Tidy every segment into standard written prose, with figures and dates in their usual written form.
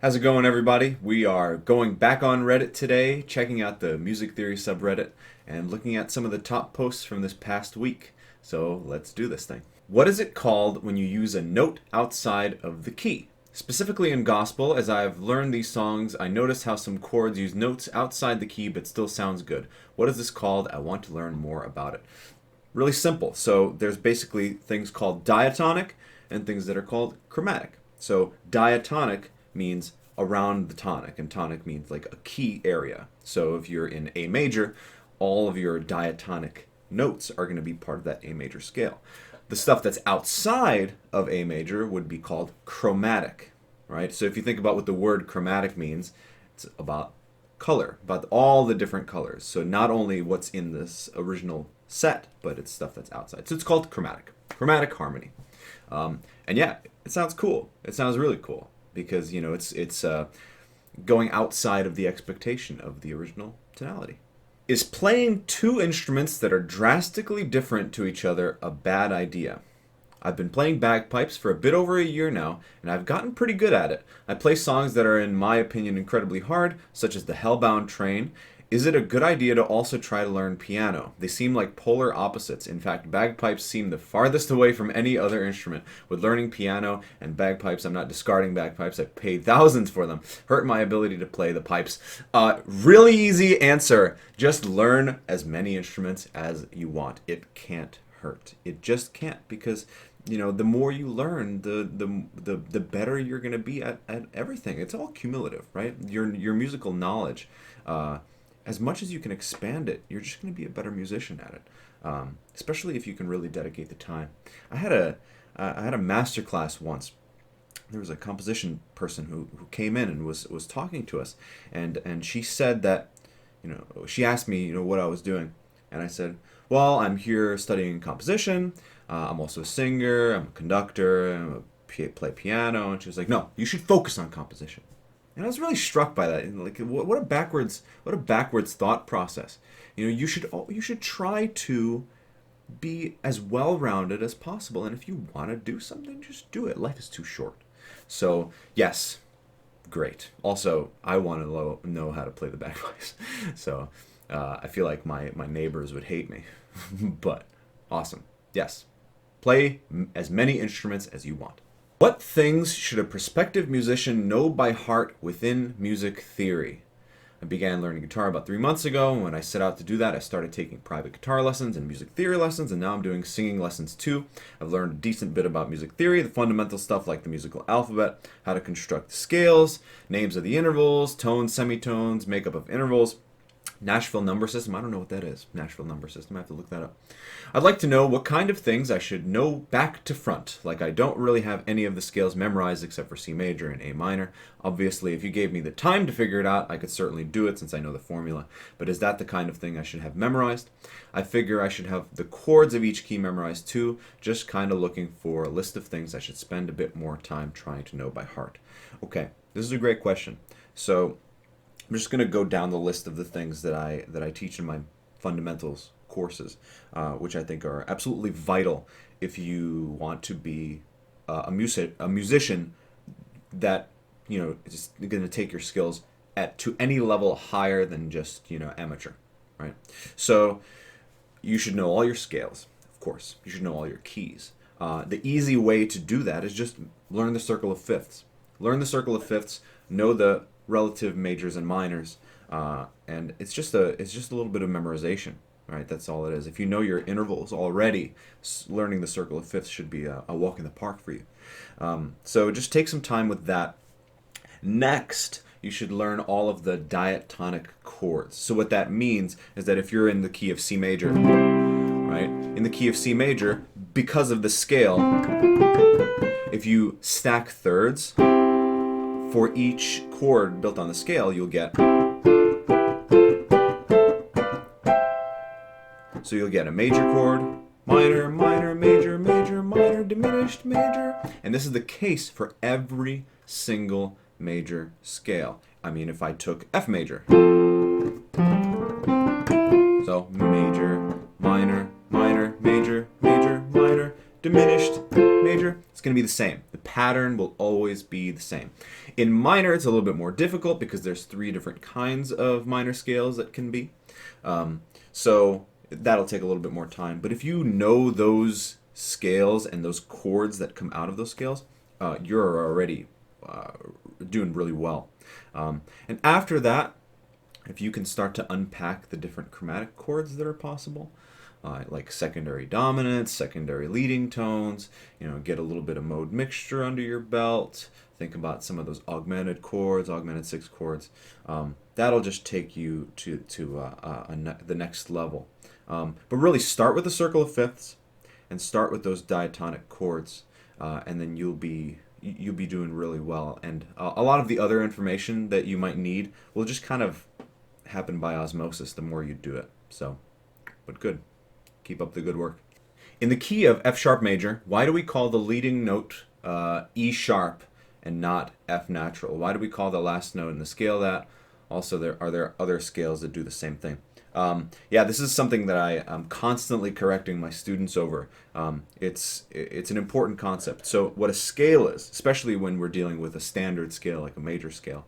How's it going, everybody? We are going back on Reddit today, checking out the music theory subreddit, and looking at some of the top posts from this past week. So let's do this thing. What is it called when you use a note outside of the key? Specifically in gospel, as I've learned these songs, I notice how some chords use notes outside the key but still sounds good. What is this called? I want to learn more about it. Really simple. So there's basically things called diatonic and things that are called chromatic. So diatonic means around the tonic, and tonic means like a key area. So if you're in A major, all of your diatonic notes are going to be part of that A major scale. The stuff that's outside of A major would be called chromatic, right? So if you think about what the word chromatic means, it's about color, about all the different colors. So not only what's in this original set, but it's stuff that's outside. So it's called chromatic harmony. And yeah, it sounds cool. It sounds really cool because, you know, it's going outside of the expectation of the original tonality. Is playing two instruments that are drastically different to each other a bad idea? I've been playing bagpipes for a bit over a year now, and I've gotten pretty good at it. I play songs that are, in my opinion, incredibly hard, such as the Hellbound Train. Is it a good idea to also try to learn piano? They seem like polar opposites. In fact, bagpipes seem the farthest away from any other instrument. With learning piano and bagpipes, I'm not discarding bagpipes. I paid thousands for them. Hurt my ability to play the pipes. Really easy answer. Just learn as many instruments as you want. It can't hurt. It just can't, because you know, the more you learn, the better you're going to be at everything. It's all cumulative, right? Your musical knowledge, as much as you can expand it, you're just going to be a better musician at it, especially if you can really dedicate the time. I had a master class once. There was a composition person who came in and was talking to us, and she said that, you know, she asked me, you know, what I was doing, and I said, well, I'm here studying composition. I'm also a singer. I'm a conductor. Play piano. And she was like, no, you should focus on composition. And I was really struck by that. Like, what a backwards thought process. You know, you should try to be as well-rounded as possible. And if you want to do something, just do it. Life is too short. So yes, great. Also, I want to know how to play the bagpipes. So I feel like my neighbors would hate me. But awesome. Yes. Play as many instruments as you want. What things should a prospective musician know by heart within music theory? I began learning guitar about 3 months ago, and when I set out to do that, I started taking private guitar lessons and music theory lessons, and now I'm doing singing lessons too. I've learned a decent bit about music theory, the fundamental stuff like the musical alphabet, how to construct the scales, names of the intervals, tones, semitones, makeup of intervals. Nashville number system. I don't know what that is. Nashville number system. I have to look that up. I'd like to know what kind of things I should know back to front. Like, I don't really have any of the scales memorized except for C major and A minor. Obviously, if you gave me the time to figure it out, I could certainly do it since I know the formula. But is that the kind of thing I should have memorized? I figure I should have the chords of each key memorized too, just kind of looking for a list of things I should spend a bit more time trying to know by heart. Okay, this is a great question. So I'm just going to go down the list of the things that I teach in my fundamentals courses, which I think are absolutely vital if you want to be a musician that, you know, is going to take your skills to any level higher than just, you know, amateur, right? So you should know all your scales, of course. You should know all your keys. The easy way to do that is just learn the circle of fifths. Learn the circle of fifths. Know the relative majors and minors, and it's just a little bit of memorization, right? That's all it is. If you know your intervals already, learning the circle of fifths should be a walk in the park for you. So just take some time with that. Next, you should learn all of the diatonic chords. So what that means is that if you're in the key of C major, right? In the key of C major, because of the scale, if you stack thirds for each chord built on the scale, you'll get. So you'll get a major chord, minor, minor, major, major, minor, diminished, major. And this is the case for every single major scale. I mean, if I took F major. So major, minor, minor, major, major, minor, diminished, major. It's going to be the same. The pattern will always be the same. In minor, it's a little bit more difficult because there's 3 different kinds of minor scales that can be. So that'll take a little bit more time. But if you know those scales and those chords that come out of those scales, you're already doing really well. And after that, if you can start to unpack the different chromatic chords that are possible, like secondary dominants, secondary leading tones, get a little bit of mode mixture under your belt. Think about some of those augmented chords, augmented 6 chords. That'll just take you to the next level. But really start with the circle of fifths and start with those diatonic chords, and then you'll be doing really well. And a lot of the other information that you might need will just kind of happen by osmosis the more you do it. So, but good. Keep up the good work. In the key of F sharp major, why do we call the leading note E sharp and not F natural? Why do we call the last note in the scale that? Also, are there other scales that do the same thing? Yeah, this is something that I am constantly correcting my students over. It's an important concept. So what a scale is, especially when we're dealing with a standard scale like a major scale,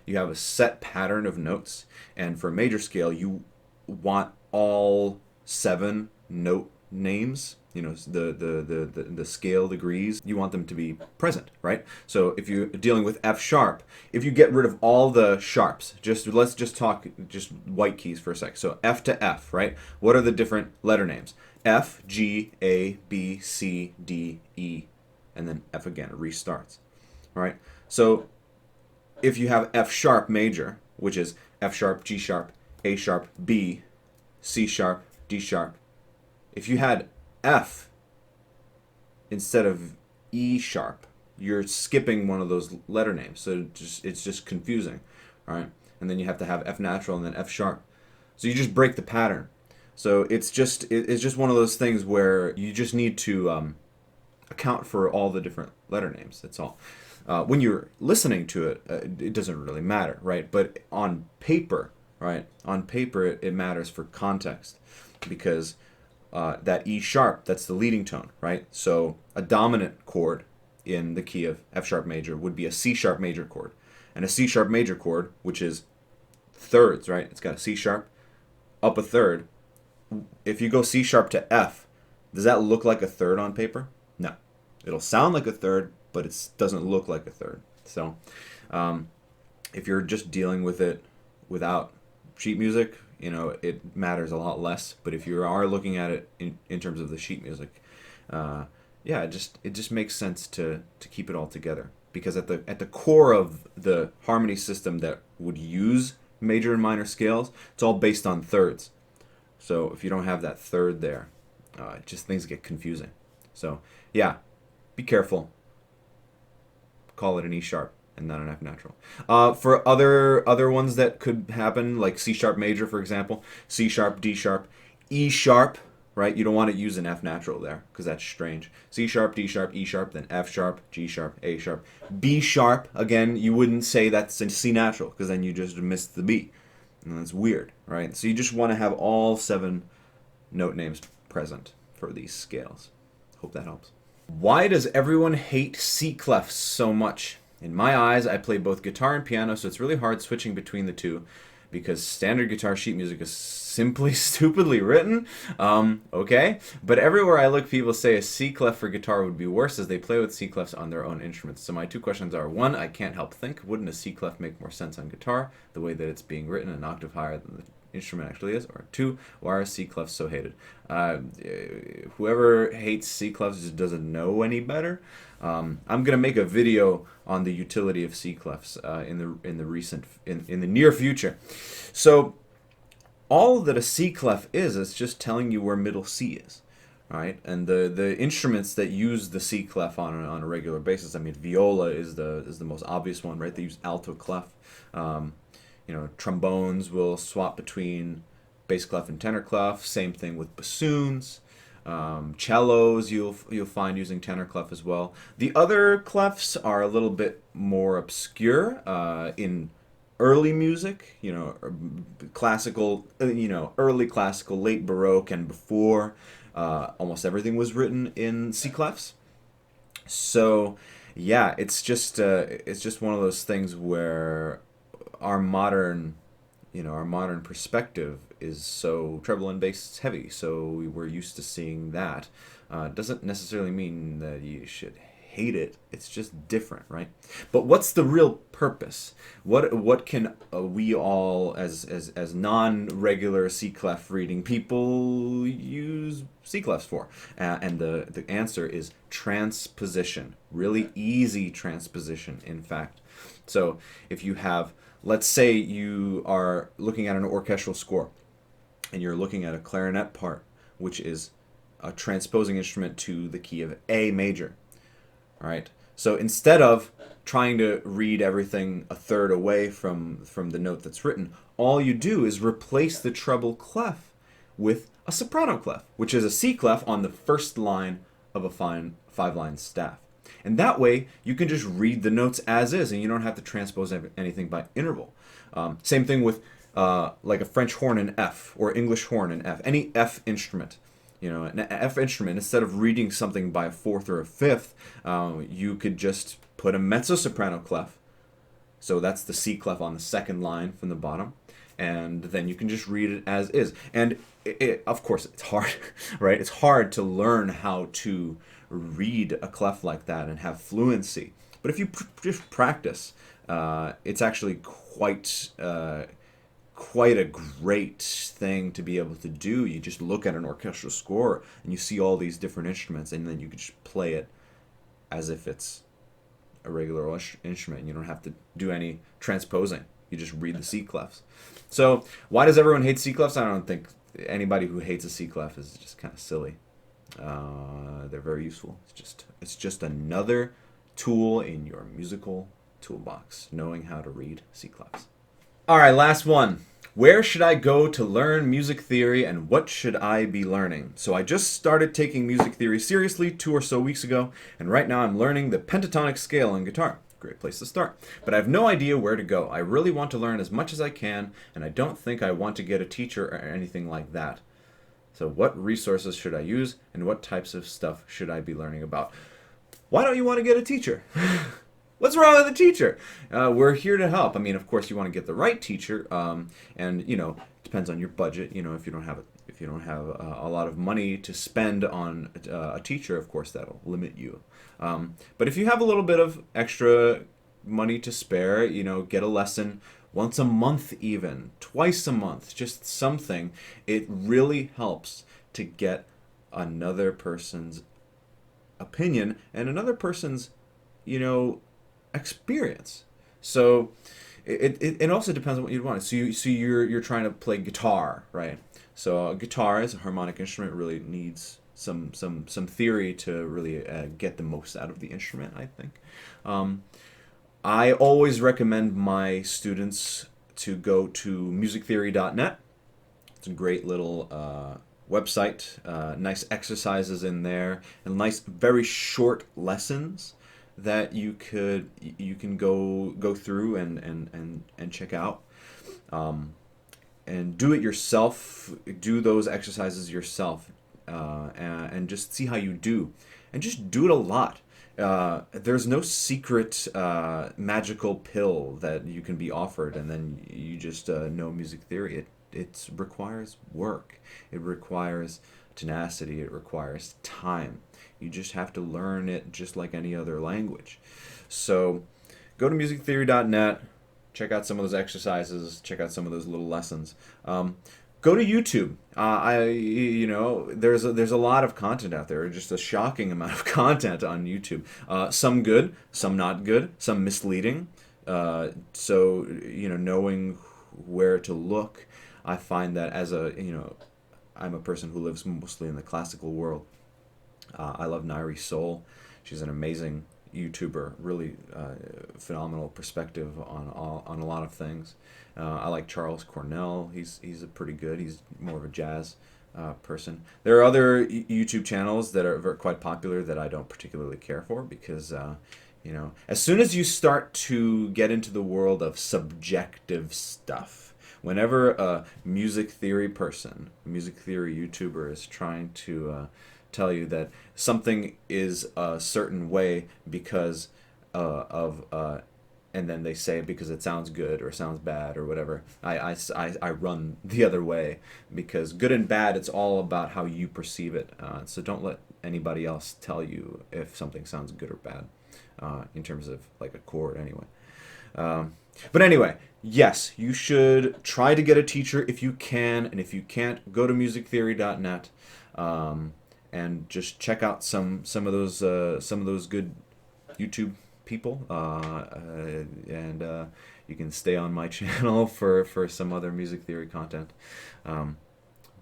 you have a set pattern of notes, and for a major scale, you want all 7 note names, the scale degrees, you want them to be present, right? So if you're dealing with F sharp, if you get rid of all the sharps, let's just talk just white keys for a sec. So F to F, right? What are the different letter names? F, G, A, B, C, D, E, and then F again, it restarts, all right? So if you have F sharp major, which is F sharp, G sharp, A sharp, B, C sharp, D sharp, if you had F instead of E sharp, you're skipping one of those letter names, so it's just confusing, all right? And then you have to have F natural and then F sharp, so you just break the pattern. So it's just one of those things where you just need to account for all the different letter names. That's all. When you're listening to it, it doesn't really matter, right? But on paper, right? On paper, it matters for context, because that E sharp, that's the leading tone, right? So a dominant chord in the key of F sharp major would be a C sharp major chord. And a C sharp major chord, which is thirds, right? It's got a C sharp, up a third. If you go C sharp to F, does that look like a third on paper? No. It'll sound like a third, but it doesn't look like a third. So if you're just dealing with it without sheet music, it matters a lot less. But if you are looking at it in terms of the sheet music, yeah, it just makes sense to keep it all together, because at the core of the harmony system that would use major and minor scales, it's all based on thirds. So if you don't have that third there, just things get confusing. So yeah, be careful. Call it an E sharp and not an F natural. For other ones that could happen, like C sharp major, for example, C sharp, D sharp, E sharp, right? You don't want to use an F natural there because that's strange. C sharp, D sharp, E sharp, then F sharp, G sharp, A sharp. B sharp, again, you wouldn't say that's a C natural because then you just missed the B. And that's weird, right? So you just want to have all 7 note names present for these scales. Hope that helps. Why does everyone hate C clefs so much? In my eyes, I play both guitar and piano, so it's really hard switching between the two, because standard guitar sheet music is simply stupidly written. Okay, but everywhere I look, people say a C clef for guitar would be worse, as they play with C clefs on their own instruments. So my 2 questions are: 1, I can't help think, wouldn't a C clef make more sense on guitar, the way that it's being written an octave higher than the instrument actually is? Or 2, why are C clefs so hated? Whoever hates C clefs just doesn't know any better. I'm gonna make a video on the utility of C clefs in the near future. So all that a C clef is just telling you where middle C is, right? And the instruments that use the C clef on a regular basis, I mean, viola is the most obvious one, right? They use alto clef. Trombones will swap between bass clef and tenor clef. Same thing with bassoons. Cellos you'll find using tenor clef as well. The other clefs are a little bit more obscure in early music, classical, early classical, late Baroque, and before. Almost everything was written in C clefs. So, yeah, it's just one of those things where our modern our modern perspective is so treble and bass heavy, so we're used to seeing that. Doesn't necessarily mean that you should hate it. It's just different, right? But what's the real purpose? What can we all, as non-regular C clef reading people, use C clefs for? And the answer is transposition. Really easy transposition, in fact. So if you have, let's say you are looking at an orchestral score and you're looking at a clarinet part, which is a transposing instrument to the key of A major. All right. So instead of trying to read everything a third away from the note that's written, all you do is replace the treble clef with a soprano clef, which is a C clef on the first line of a five-line staff. And that way, you can just read the notes as is, and you don't have to transpose anything by interval. Same thing with like a French horn in F or English horn in F. Any F instrument. An F instrument, instead of reading something by a fourth or a fifth, you could just put a mezzo-soprano clef. So that's the C clef on the second line from the bottom. And then you can just read it as is. And of course, it's hard, right? It's hard to learn how to read a clef like that and have fluency. But if you just practice, it's actually quite a great thing to be able to do. You just look at an orchestral score and you see all these different instruments, and then you can just play it as if it's a regular instrument. You don't have to do any transposing. You just read the C clefs. So why does everyone hate C clefs? I don't think anybody who hates a C clef is just kind of silly. They're very useful. It's just another tool in your musical toolbox, knowing how to read C clefs. All right, last one. Where should I go to learn music theory, and what should I be learning? So I just started taking music theory seriously 2 or so weeks ago, and right now I'm learning the pentatonic scale on guitar. Great place to start. But I have no idea where to go. I really want to learn as much as I can, and I don't think I want to get a teacher or anything like that. So what resources should I use, and what types of stuff should I be learning about? Why don't you want to get a teacher? What's wrong with a teacher? We're here to help. I mean, of course, you want to get the right teacher, and it depends on your budget. If you don't have a lot of money to spend on a teacher, of course, that'll limit you. But if you have a little bit of extra money to spare, get a lesson once a month, even twice a month, just something. It really helps to get another person's opinion and another person's, experience. So it also depends on what you want. So you're trying to play guitar, right? So a guitar as a harmonic instrument really needs some theory to really get the most out of the instrument, I think. I always recommend my students to go to musictheory.net. It's a great little website, nice exercises in there, and nice, very short lessons that you can go through and check out, and do it yourself. Do those exercises yourself, and just see how you do, and just do it a lot. There's no secret magical pill that you can be offered and then you just know music theory. It requires work. It requires tenacity. It requires time. You just have to learn it just like any other language. So go to musictheory.net, check out some of those exercises, check out some of those little lessons. Go to YouTube. There's a lot of content out there, just a shocking amount of content on YouTube. Some good, some not good, some misleading. So knowing where to look, I find that I'm a person who lives mostly in the classical world. I love Nairi Soul. She's an amazing YouTuber, really phenomenal perspective on a lot of things. I like Charles Cornell. He's a pretty good. He's more of a jazz person. There are other YouTube channels that are quite popular that I don't particularly care for because as soon as you start to get into the world of subjective stuff, whenever a music theory person, a music theory YouTuber is trying to tell you that something is a certain way because of and then they say because it sounds good or sounds bad or whatever. I run the other way because good and bad, it's all about how you perceive it. So don't let anybody else tell you if something sounds good or bad in terms of like a chord anyway. But anyway, yes, you should try to get a teacher if you can, and if you can't, go to musictheory.net and just check out some of those good YouTube people, and you can stay on my channel for some other music theory content.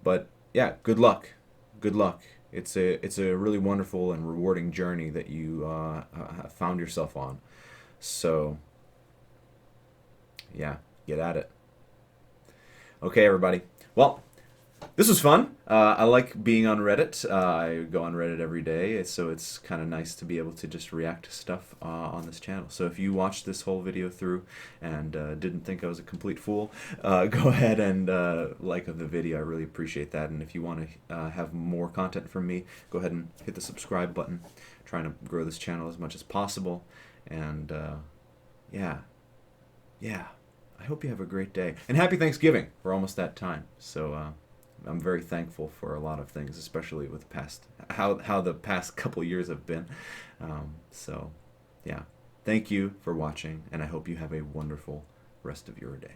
But yeah, good luck. It's a really wonderful and rewarding journey that you found yourself on. So yeah, get at it. Okay, everybody. Well, this was fun. I like being on Reddit. I go on Reddit every day, so it's kind of nice to be able to just react to stuff on this channel. So if you watched this whole video through and didn't think I was a complete fool, go ahead and like the video. I really appreciate that. And if you want to have more content from me, go ahead and hit the subscribe button. I'm trying to grow this channel as much as possible. And yeah. I hope you have a great day. And happy Thanksgiving. We're almost that time. So I'm very thankful for a lot of things, especially with how the past couple years have been. So yeah, thank you for watching, and I hope you have a wonderful rest of your day.